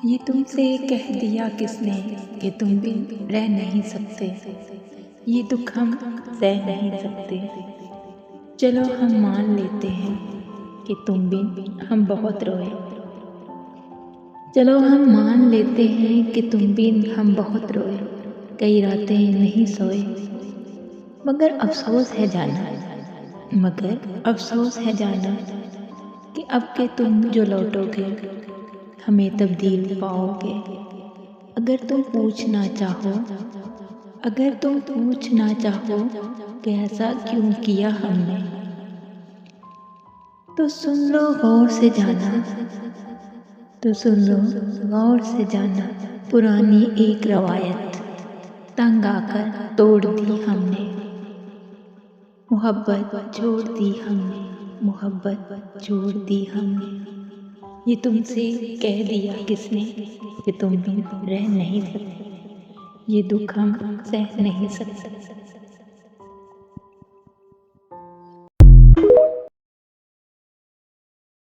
یہ تم سے کہہ دیا کس نے کہ تم بھی رہ نہیں سکتے، یہ دکھ ہم سہ نہیں سکتے۔ چلو ہم مان لیتے ہیں کہ تم بھی ہم بہت روئے، چلو ہم مان لیتے ہیں کہ تم بھی ہم بہت روئے، کئی راتیں نہیں سوئے، مگر افسوس ہے جانا کہ اب کہ تم جو لوٹو گے ہمیں تبدیل پاؤ گے۔ اگر تم پوچھنا چاہو کہ ایسا کیوں کیا ہم نے، تو سن لو غور سے جانا پرانی ایک روایت، تنگ آ کر توڑ دی ہم نے، محبت چھوڑ دی ہم نے۔ یہ تم سے کہہ دیا کس نے کہ تم بھی رہ نہیں سکتے، یہ دکھ ہم سہ نہیں سکتے۔